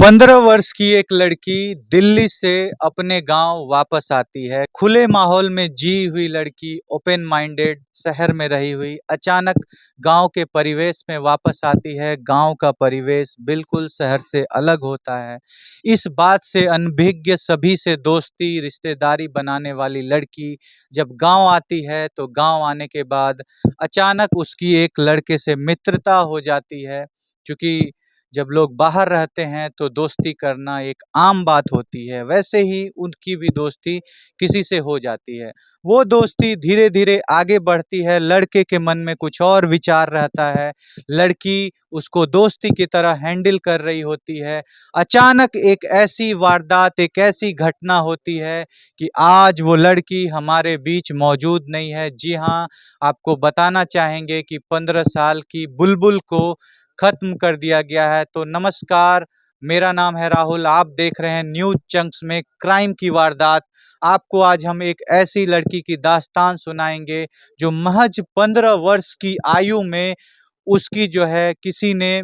15 वर्ष की एक लड़की दिल्ली से अपने गांव वापस आती है। खुले माहौल में जी हुई लड़की, ओपन माइंडेड, शहर में रही हुई, अचानक गांव के परिवेश में वापस आती है। गांव का परिवेश बिल्कुल शहर से अलग होता है। इस बात से अनभिज्ञ, सभी से दोस्ती रिश्तेदारी बनाने वाली लड़की जब गांव आती है तो गांव आने के बाद अचानक उसकी एक लड़के से मित्रता हो जाती है। क्योंकि जब लोग बाहर रहते हैं तो दोस्ती करना एक आम बात होती है, वैसे ही उनकी भी दोस्ती किसी से हो जाती है। वो दोस्ती धीरे धीरे आगे बढ़ती है। लड़के के मन में कुछ और विचार रहता है, लड़की उसको दोस्ती की तरह हैंडल कर रही होती है। अचानक एक ऐसी वारदात, एक ऐसी घटना होती है कि आज वो लड़की हमारे बीच मौजूद नहीं है। जी हाँ, आपको बताना चाहेंगे कि 15 साल की बुलबुल को खत्म कर दिया गया है। तो नमस्कार, मेरा नाम है राहुल, आप देख रहे हैं न्यूज चंक्स में क्राइम की वारदात। आपको आज हम एक ऐसी लड़की की दास्तान सुनाएंगे जो महज 15 वर्ष की आयु में उसकी जो है किसी ने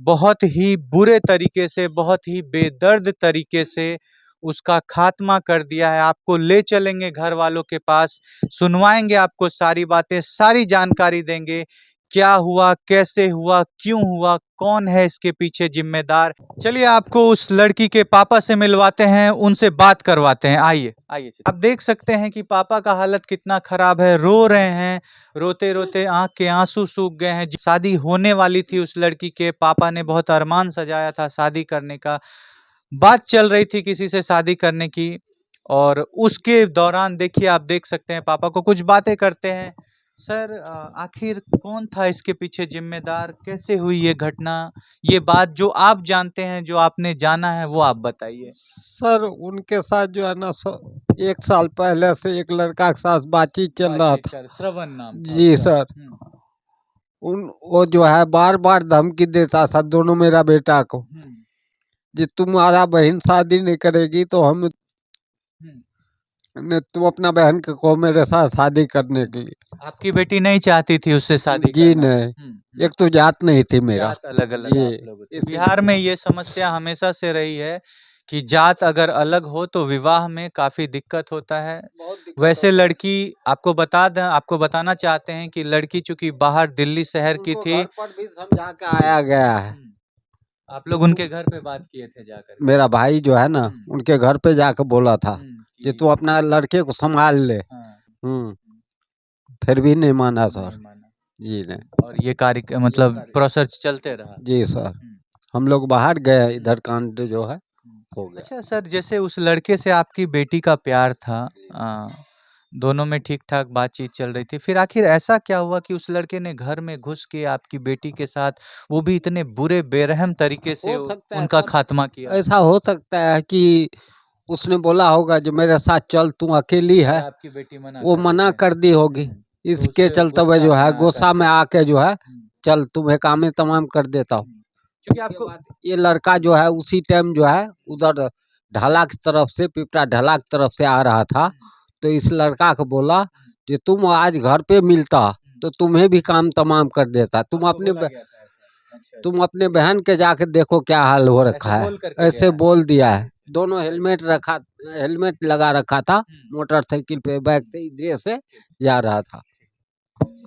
बहुत ही बुरे तरीके से, बहुत ही बेदर्द तरीके से उसका खात्मा कर दिया है। आपको ले चलेंगे घर वालों के पास, सुनवाएंगे आपको सारी बातें, सारी जानकारी देंगे, क्या हुआ, कैसे हुआ, क्यों हुआ, कौन है इसके पीछे जिम्मेदार। चलिए आपको उस लड़की के पापा से मिलवाते हैं, उनसे बात करवाते हैं। आइए आइए, आप देख सकते हैं कि पापा का हालत कितना खराब है, रो रहे हैं, रोते रोते आंख के आंसू सूख गए हैं। शादी होने वाली थी उस लड़की के, पापा ने बहुत अरमान सजाया था शादी करने का, बात चल रही थी किसी से शादी करने की। और उसके दौरान देखिए, आप देख सकते हैं पापा को कुछ बातें करते हैं। सर, आखिर कौन था इसके पीछे जिम्मेदार, कैसे हुई ये घटना, ये बात जो आप जानते हैं, जो आपने जाना है, वो आप बताइए। सर उनके साथ जो है ना एक साल पहले से एक लड़का के साथ बातचीत चल रहा था। श्रवण नाम था जी उसका। सर, वो जो है बार बार धमकी देता था दोनों मेरा बेटा को, जी तुम्हारा बहन शादी नहीं करेगी तो हम ने तुम अपना बहन के कहो मेरे साथ शादी करने के लिए। आपकी बेटी नहीं चाहती थी उससे शादी जी करना? नहीं, एक तो जात नहीं थी मेरा। जात अलग अलग ये आप लोगों के बिहार में ये समस्या हमेशा से रही है कि जात अगर अलग हो तो विवाह में काफी दिक्कत होता है। वैसे लड़की, आपको बताना चाहते हैं कि लड़की चूंकि बाहर दिल्ली शहर की थी। घर पर भी समझा के आया गया है। आप लोग उनके घर पे बात किए थे जाकर? मेरा भाई जो है ना उनके घर पे जाकर बोला था कि तू कि अपना लड़के को संभाल ले। हाँ, फिर भी नहीं माना सर। नहीं माना। जी नहीं। और ये कार्य मतलब प्रोसेस चलते रहा। जी सर, हम लोग बाहर गए, इधर कांड जो है हो गया। अच्छा सर, जैसे उस लड़के से आपकी बेटी का प्यार था, आ, दोनों में ठीक ठाक बातचीत चल रही थी, फिर आखिर ऐसा क्या हुआ कि उस लड़के ने घर में घुस के आपकी बेटी के साथ, वो भी इतने बुरे बेरहम तरीके से हो सकता है उनका सर, खात्मा किया? ऐसा हो सकता है कि उसने बोला होगा जो मेरे साथ चल, तू अकेली है, आपकी बेटी वो मना कर दी होगी। इसके चलते हुए जो है गुस्सा में आके जो है चल तुम्हें काम तमाम कर देता हूँ। क्योंकि आपको ये लड़का जो है उसी टाइम जो है उधर ढाला की तरफ से, पिपरा ढाला की तरफ से आ रहा था, तो इस लड़का को बोला कि तुम आज घर पे मिलता तो तुम्हें भी काम तमाम कर देता। तुम अपने बहन के जाके देखो क्या हाल हो रखा है, ऐसे बोल दिया है। दोनों हेलमेट लगा रखा था, मोटरसाइकिल पे बैग से इधर से जा रहा था।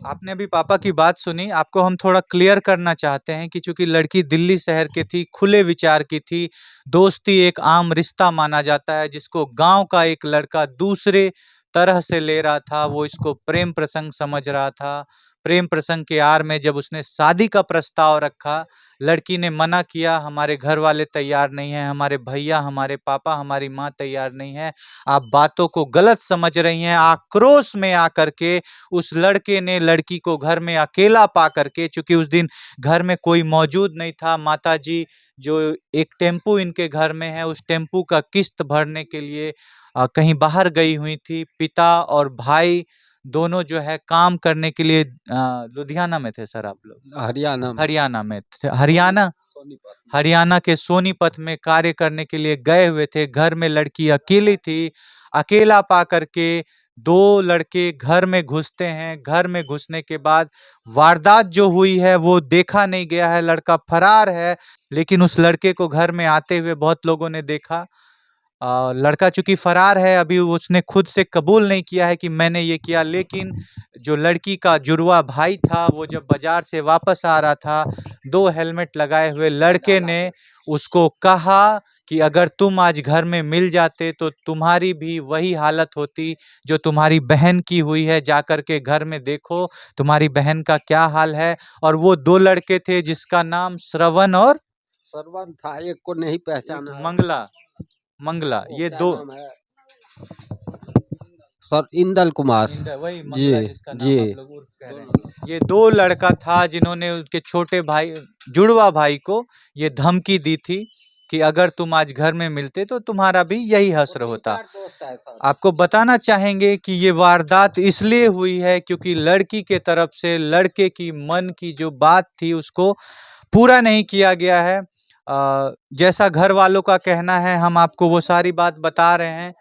आपने अभी पापा की बात सुनी, आपको हम थोड़ा क्लियर करना चाहते हैं कि चूंकि लड़की दिल्ली शहर की थी, खुले विचार की थी, दोस्ती एक आम रिश्ता माना जाता है, जिसको गांव का एक लड़का दूसरे तरह से ले रहा था, वो इसको प्रेम प्रसंग समझ रहा था। प्रेम प्रसंग के आड़ में जब उसने शादी का प्रस्ताव रखा, लड़की ने मना किया, हमारे घर वाले तैयार नहीं है, हमारे भैया, हमारे पापा, हमारी माँ तैयार नहीं है, आप बातों को गलत समझ रही हैं। आक्रोश में आकर के उस लड़के ने लड़की को घर में अकेला पा करके, चूंकि उस दिन घर में कोई मौजूद नहीं था, माताजी जो एक टेम्पू इनके घर में है, उस टेम्पू का किस्त भरने के लिए कहीं बाहर गई हुई थी। पिता और भाई दोनों जो है काम करने के लिए लुधियाना में थे। सर आप लोग हरियाणा में थे, हरियाणा के सोनीपत में कार्य करने के लिए गए हुए थे। घर में लड़की अकेली थी, अकेला पा करके दो लड़के घर में घुसते हैं। घर में घुसने के बाद वारदात जो हुई है वो देखा नहीं गया है, लड़का फरार है। लेकिन उस लड़के को घर में आते हुए बहुत लोगों ने देखा। लड़का चूंकि फरार है, अभी उसने खुद से कबूल नहीं किया है कि मैंने ये किया, लेकिन जो लड़की का जुड़वा भाई था वो जब बाजार से वापस आ रहा था, दो हेलमेट लगाए हुए लड़के ने उसको कहा कि अगर तुम आज घर में मिल जाते तो तुम्हारी भी वही हालत होती जो तुम्हारी बहन की हुई है, जाकर के घर में देखो तुम्हारी बहन का क्या हाल है। और वो दो लड़के थे जिसका नाम श्रवण और सरवन था, एक को नहीं एक पहचाना है। मंगला मंगला, वो ये क्या दो नाम है? सर इंदल कुमार। वही जी मंगला जिसका नाम जी। आप लोग उर्फ कह रहे हैं। ये दो लड़का था जिन्होंने उनके छोटे भाई, जुड़वा भाई को ये धमकी दी थी कि अगर तुम आज घर में मिलते तो तुम्हारा भी यही हश्र होता। दोस्त है सर। आपको बताना चाहेंगे कि ये वारदात इसलिए हुई है क्योंकि लड़की के तरफ से लड़के की मन की जो बात थी उसको पूरा नहीं किया गया है। जैसा घर वालों का कहना है, हम आपको वो सारी बात बता रहे हैं।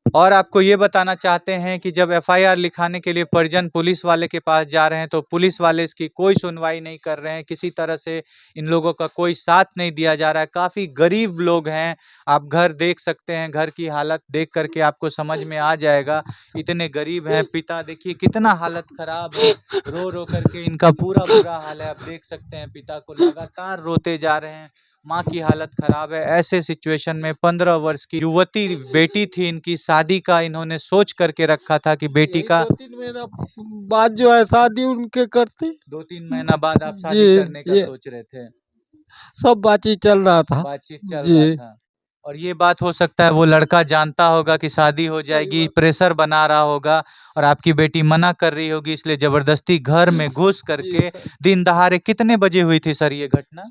और आपको ये बताना चाहते हैं कि जब एफआईआर लिखाने के लिए परिजन पुलिस वाले के पास जा रहे हैं तो पुलिस वाले इसकी कोई सुनवाई नहीं कर रहे हैं, किसी तरह से इन लोगों का कोई साथ नहीं दिया जा रहा है। काफ़ी गरीब लोग हैं, आप घर देख सकते हैं, घर की हालत देख करके आपको समझ में आ जाएगा, इतने गरीब हैं। पिता देखिए कितना हालत खराब है, रो रो करके इनका पूरा बुरा हाल है। आप देख सकते हैं पिता को लगातार रोते जा रहे हैं, माँ की हालत खराब है। ऐसे सिचुएशन में 15 वर्ष की युवती बेटी थी इनकी, शादी का इन्होंने सोच करके रखा था कि बेटी का 2-3 महीना बाद जो है शादी उनके करते। 2-3 महीना बाद आप शादी जी करने का ये सोच रहे थे, सब बातचीत चल रहा था। बातचीत चल जी रहा था। और ये बात हो सकता है वो लड़का जानता होगा कि शादी हो जाएगी, प्रेशर बना रहा होगा और आपकी बेटी मना कर रही होगी, इसलिए जबरदस्ती घर में घुस जी करके सर। दिन दहाड़े। कितने बजे हुई थी सर ये घटना?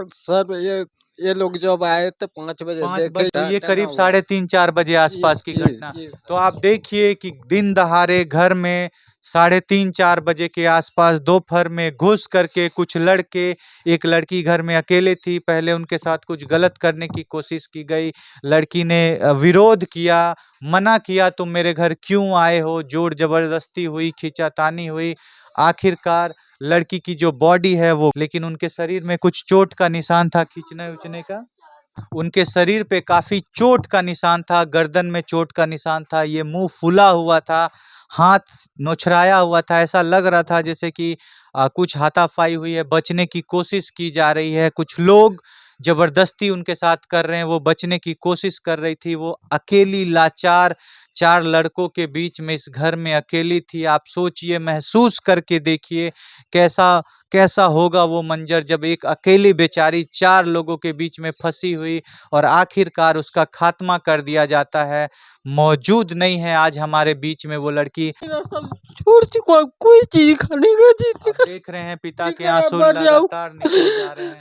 सर ये लोग जब आए थे 5 बजे 5 देखे बजे, तो ये टंगा करीब हुआ। 3:30-4 बजे जी आसपास की जी घटना। जी तो सर। आप देखिए कि दिन दहाड़े घर में 3:30-4 बजे के आसपास दोपहर में घुस करके कुछ लड़के, एक लड़की घर में अकेले थी, पहले उनके साथ कुछ गलत करने की कोशिश की गई। लड़की ने विरोध किया, मना किया, तुम मेरे घर क्यों आए हो, जोर जबरदस्ती हुई, खींचातानी हुई। आखिरकार लड़की की जो बॉडी है वो, लेकिन उनके शरीर में कुछ चोट का निशान था, खींचने उचने का। उनके शरीर पे काफ़ी चोट का निशान था, गर्दन में चोट का निशान था, ये मुँह फूला हुआ था, हाथ नोचराया हुआ था, ऐसा लग रहा था जैसे कि कुछ हाथापाई हुई है, बचने की कोशिश की जा रही है, कुछ लोग ज़बरदस्ती उनके साथ कर रहे हैं, वो बचने की कोशिश कर रही थी, वो अकेली लाचार 4 लड़कों के बीच में इस घर में अकेली थी। आप सोचिए, महसूस करके देखिए कैसा कैसा होगा वो मंजर जब एक अकेली बेचारी 4 लोगों के बीच में फंसी हुई और आखिरकार उसका खात्मा कर दिया जाता है। मौजूद नहीं है आज हमारे बीच में वो लड़की। मेरा सब छोड़ चुका, कोई चीज खाने का जीने आप का देख रहे हैं पिता के दिख रहा है, आंसू मर जाऊं। लगातार निकले जा रहे हैं।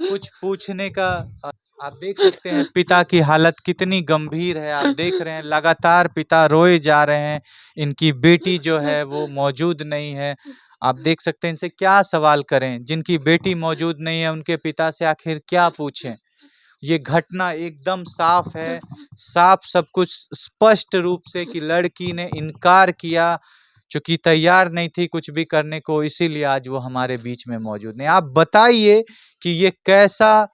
कुछ पूछने का अ, आप देख सकते हैं पिता की हालत कितनी गंभीर है। आप देख रहे हैं लगातार पिता रोए जा रहे हैं। इनकी बेटी जो है वो मौजूद नहीं है। आप देख सकते हैं इनसे क्या सवाल करें, जिनकी बेटी मौजूद नहीं है उनके पिता से आखिर क्या पूछें। ये घटना एकदम साफ है, साफ सब कुछ स्पष्ट रूप से कि लड़की ने इनकार किया, चूँकि तैयार नहीं थी कुछ भी करने को, इसीलिए आज वो हमारे बीच में मौजूद नहीं। आप बताइए कि ये कैसा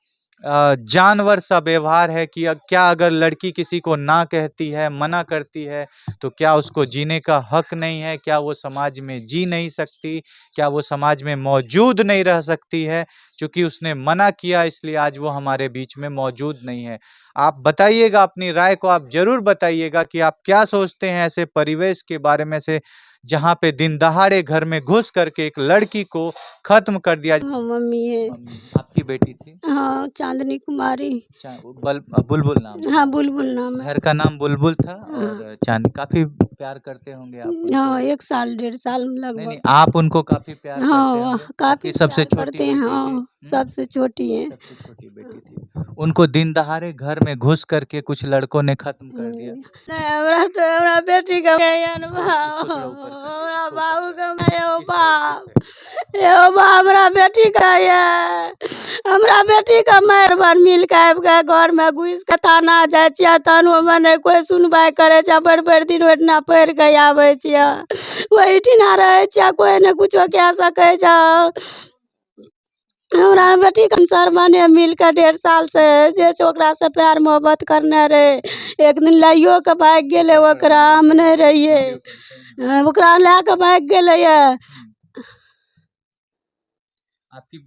जानवर सा व्यवहार है कि क्या अगर लड़की किसी को ना कहती है, मना करती है, तो क्या उसको जीने का हक नहीं है? क्या वो समाज में जी नहीं सकती? क्या वो समाज में मौजूद नहीं रह सकती है? चूँकि उसने मना किया इसलिए आज वो हमारे बीच में मौजूद नहीं है। आप बताइएगा, अपनी राय को आप ज़रूर बताइएगा कि आप क्या सोचते हैं ऐसे परिवेश के बारे में, से जहाँ पे दिन दहाड़े घर में घुस करके एक लड़की को खत्म कर दिया। हाँ, मम्मी है। मम्मी, आपकी बेटी थी? हाँ, चांदनी कुमारी। बुलबुल नाम था। हाँ, बुलबुल नाम है। घर का नाम बुलबुल था हाँ, और चांदनी। काफ़ी प्यार करते होंगे आप हाँ, उनको? 1 साल 1.5 साल नहीं, लगभग। नहीं, आप उनको काफ़ी प्यार करते हाँ, होंगे? काफ़ी आपकी सबसे प्यार छोटी करते हैं। बेटी थी? हाँ, सबसे छोटी है। सबसे छोटी बेटी थी। उनको दिन दहाड़े घर में घुस करके कुछ लड़कों ने खत्म कर दिया। नहीं, हमरा बेटी का इसको थोड़ा ऊपर कर दे, हमरा इसको ऊपर बाबू कर का दे। यो इसको बाप, ऊपर कर दे। यो बाप हमरा बेटी का ये, हमरा बेटी का मारि बार मिल के आबि के घर में घुस के थाना जाय छियै, तहन मने कोई सुनवाई करे छै, बड़ बड़ दिन ओहिना पढ़ के आबै छियै वही ठिना रहै छियै कोई ने कुछो कह सकै छ हमरा बेटी कंसर बने मिल के 1.5 साल से जे छै ओकरा से प्यार मोहब्बत करने रहे एक दिन लाइयो के भाग गेले ओकरा हम नहीं रहिए ओकरा ला के भाग गेले ये आपकी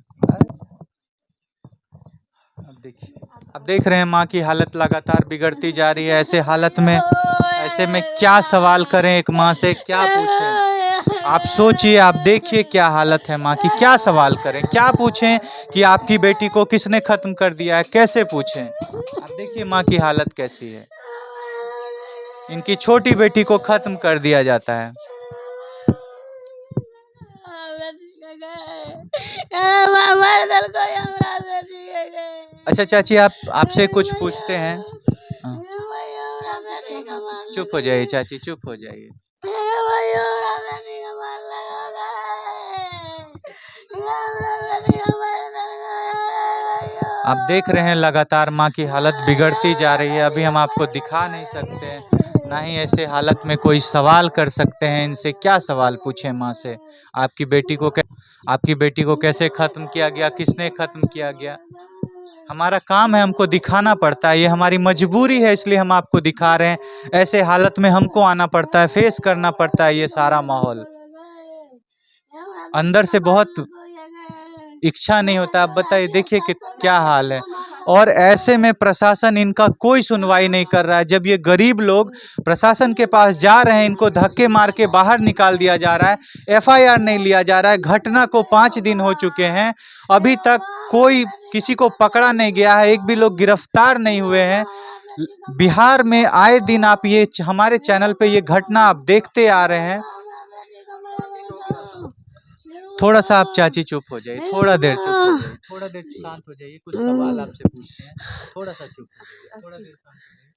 अब देख रहे हैं माँ की हालत लगातार बिगड़ती जा रही है। ऐसे में क्या सवाल करें एक माँ से, क्या पूछें? आप सोचिए, आप देखिए क्या हालत है माँ की, क्या सवाल करें, क्या पूछें कि आपकी बेटी को किसने खत्म कर दिया है, कैसे पूछें? आप देखिए माँ की हालत कैसी है। इनकी छोटी बेटी को खत्म कर दिया जाता है। अच्छा चाची, आपसे कुछ पूछते हैं। हाँ। चुप हो जाइए चाची, चुप हो जाइए। आप देख रहे हैं लगातार माँ की हालत बिगड़ती जा रही है। अभी हम आपको दिखा नहीं सकते हैं, ना ही ऐसे हालत में कोई सवाल कर सकते हैं। इनसे क्या सवाल पूछें माँ से? आपकी बेटी को कैसे खत्म किया गया, किसने खत्म किया गया? हमारा काम है, हमको दिखाना पड़ता है, ये हमारी मजबूरी है, इसलिए हम आपको दिखा रहे हैं। ऐसे हालत में हमको आना पड़ता है, फेस करना पड़ता है ये सारा माहौल। अंदर से बहुत इच्छा नहीं होता। आप बताइए, देखिए कि क्या हाल है। और ऐसे में प्रशासन इनका कोई सुनवाई नहीं कर रहा है। जब ये गरीब लोग प्रशासन के पास जा रहे हैं, इनको धक्के मार के बाहर निकाल दिया जा रहा है, एफआईआर नहीं लिया जा रहा है। घटना को 5 दिन हो चुके हैं, अभी तक कोई किसी को पकड़ा नहीं गया है, एक भी लोग गिरफ्तार नहीं हुए हैं। बिहार में आए दिन आप ये हमारे चैनल पे ये घटना आप देखते आ रहे हैं। थोड़ा सा आप चाची चुप हो जाइए, थोड़ा देर चुप हो जाइए, थोड़ा देर शांत हो जाइए। कुछ सवाल आपसे पूछते हैं, थोड़ा सा चुप हो जाइए, थोड़ा देर शांत हो जाइए।